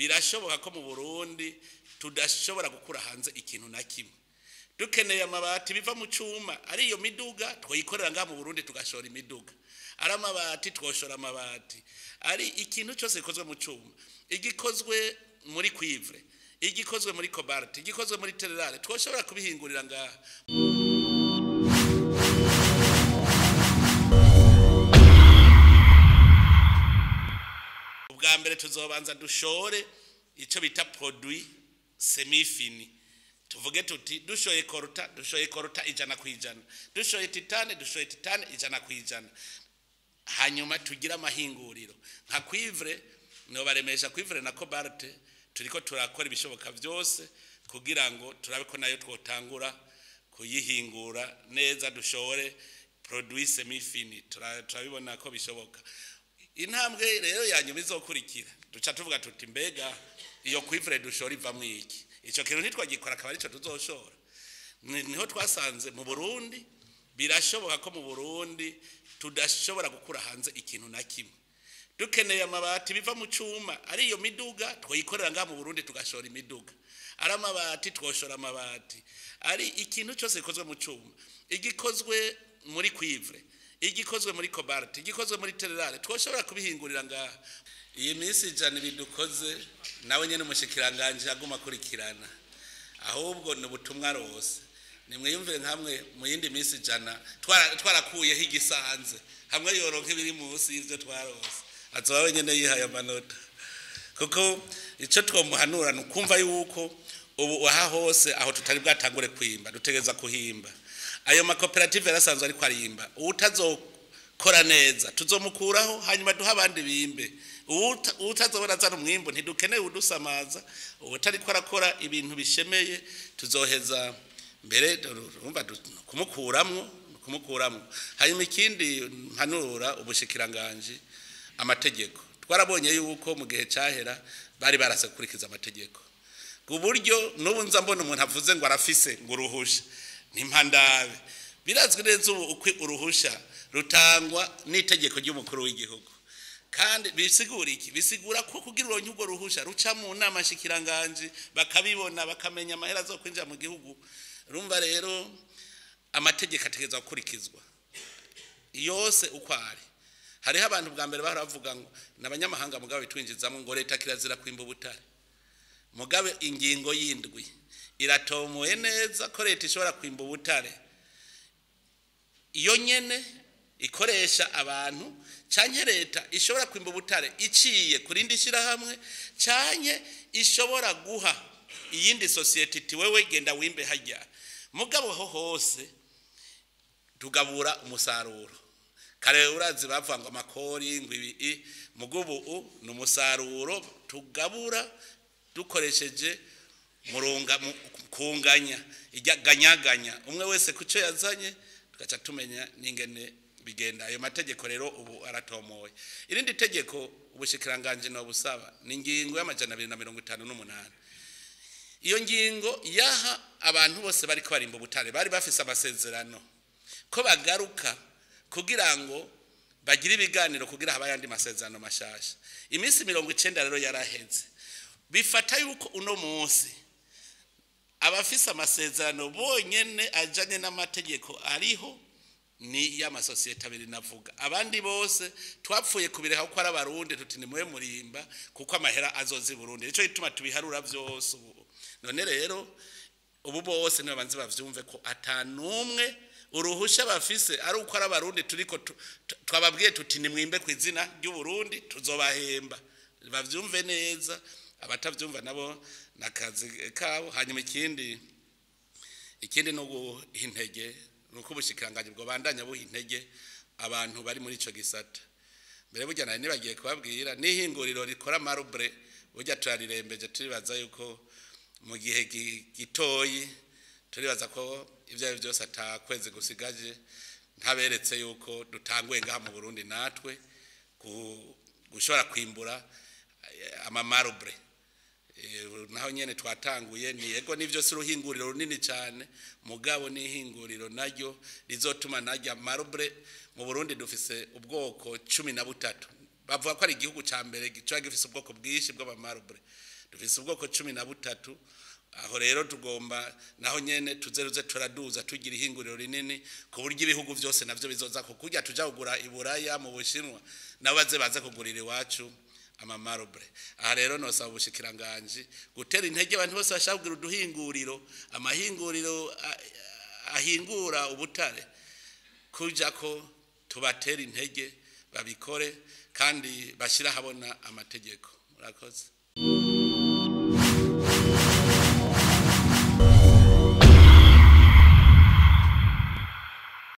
birashoboka ko mu Burundi tudashobora gukura hanze ikintu na kimwe dukeneye amabati biva mu cuma ari iyo miduga twoyikorera nga mu Burundi tugashora imiduga ari amabati twoshora amabati ari ikintu cyose gikozwe mu cuma igikozwe muri cuivre igikozwe muri cobalt igikozwe muri tererale twoshobora kubihingurira ngaha ubwa mbere tuzobanza dushore ico bita produit semi fini tuvuge tuti dushoye korota ijana kwijana dushoye titane ijana kwijana hanyuma tugira amahinguriro nka cuivre no baremesha cuivre na cobalt turiko turakora ibishoboka byose kugira ngo turabe ko nayo twotangura kuyihingura neza dushore produit semi fini turabibona ko bishoboka intambwe rero yanyuma izokurikira duca tuvuga tuti mbega iyo cuivre dushora iva mwiki ico kintu ntitwagikora akaba arico tuzoshora niho twasanze mu Burundi birashoboka ko mu Burundi tudashobora gukura hanze ikintu na kimwe dukeneye amabati biva mu cuma ari iyo miduga twoyikorera nga mu Burundi tugashora imiduga ari amabati twoshora amabati ari ikintu cyose gikozwe mu cuma igikozwe muri cuivre igikozwe muri cobalt igikozwe muri tererale twoshobora kubihingurira ngaha iyi minsi ijana bidukoze nawe nyene umushikiranganje aguma kurikirana ahubwo ni ubutumwa rose nimwiyumvire nkamwe mu yindi minsi ijana twarakuyeho igisanze hamwe yoronka ibiri munsi y'ivyo twarose azoba wenyene yihaye amanota kuko ico twomuhanura nukumva yuko ubu aha hose aho tutari bwatangure kwimba dutegeza kuhimba ayo makoperative yarasanzwe ari kwarimba utazokora neza tuzomukuraho hanyuma duha abandi bimbe utazobona zano mwimbo ntidukeneye udusamaza utari kwarakora ibintu bishemeye tuzoheza mbere urumva kumukuramwo hanyuma ikindi mpanura ubushikiranganje amategeko twarabonye yuko mu gihe cyahera bari barase kurikiza amategeko kuburyo n'ubunza mbona umuntu avuze ngo arafise ngo uruhusha nimpandabe birazwi neza uko uruhusha rutangwa n'itegeko ry'umukuru w'igihugu kandi bisigura iki bisigura ko kugira uronke ubwo ruhusha ruca mu nama shikiranganje bakabibona bakamenya amahera zo kwinjira mu gihugu rumva rero amategeko ategeza gukurikizwa yose uko ari hariho abantu bwa mbere baravuga ngo n'abanyamahanga mugabe twinjizamo ngo leta kirazira kwimba ubutare mugabe ingingo yindwi iratomoye neza ko leta ishobora kwimba ubutare iyo nyene ikoresha abantu canke leta ishobora kwimba ubutare iciye kurindi shirahamwe canke ishobora guha iyindi society iti wewe genda wimbe hajya mugabo ho hose tugabura umusaruro kare urazi bavanga amakori ngo ibi mugubu n'umusaruro tugabura dukoresheje murunga kunganya iganyaganya umwe wese kuco yazanye tugaca tumenya ningene bigenda ayo mategeko rero ubu aratomoye irindi tegeko ubushikiranganje no busaba ni ngingo y'amajana 258 iyo ngingo yaha abantu bose bari kwarimba ubutare bari bafise amasezerano ko bagaruka kugira ngo bagire ibiganiro kugira habayandi masezerano mashasha iminsi 90 rero yaraheze bifata yuko uno munsi abafise amasezerano bonyene ajanye n'amategeko ariho ni y'amasosiyete abiri navuga abandi bose twapfuye kubireha ko ari abarundi tuti ni mwe murimba kuko amahera azozi Burundi ico ituma tubiharura byose ubu none rero ubu bose nibo banzi bavyumve ko atanumwe uruhusha bafise ari uko ari abarundi turiko twababwiye tuti ni mwimbe kwizina ry'u Burundi tuzobahemba bavyumve neza abatavyumva nabo nakazi kabo hanyuma ikindi no guhintege nuko ubushikiranganje bwo bandanya buhintege abantu bari muri ico gisata mbere burya nari nibagiye kubabwira n'ihinguriro rikora marble burya turarirembeje turibaza yuko mu gihe gitoyi turibaza ko ivyo byose atakweze gusigaje ntaberetse yuko dutangwe ngaha mu Burundi natwe gushora kwimbura ama marble naho nyene twatanguye ni yego nivyo si ruhinguriro runini cyane mugabo ni hinguriro naryo rizotuma najya marble mu Burundi dufise ubwoko 13 bavuga ko ari igihugu ca mbere gica gifise ubwoko bwinshi bw'amamarble dufise ubwoko 13 aho rero tugomba naho nyene tuzeruze turaduza tugira ihinguriro rinini ku buryo ibihugu byose navyo bizoza ko kujya tuja kugura iburaya mu Bushinwa nabaze baza kugurira iwacu amamarble aha rero nosaba ubushikiranganje gutera intege abantu bose bashaka kugira uduhinguriro amahinguriro ahingura ubutare kuja ko tubatera intege babikore kandi bashira habona amategeko murakoze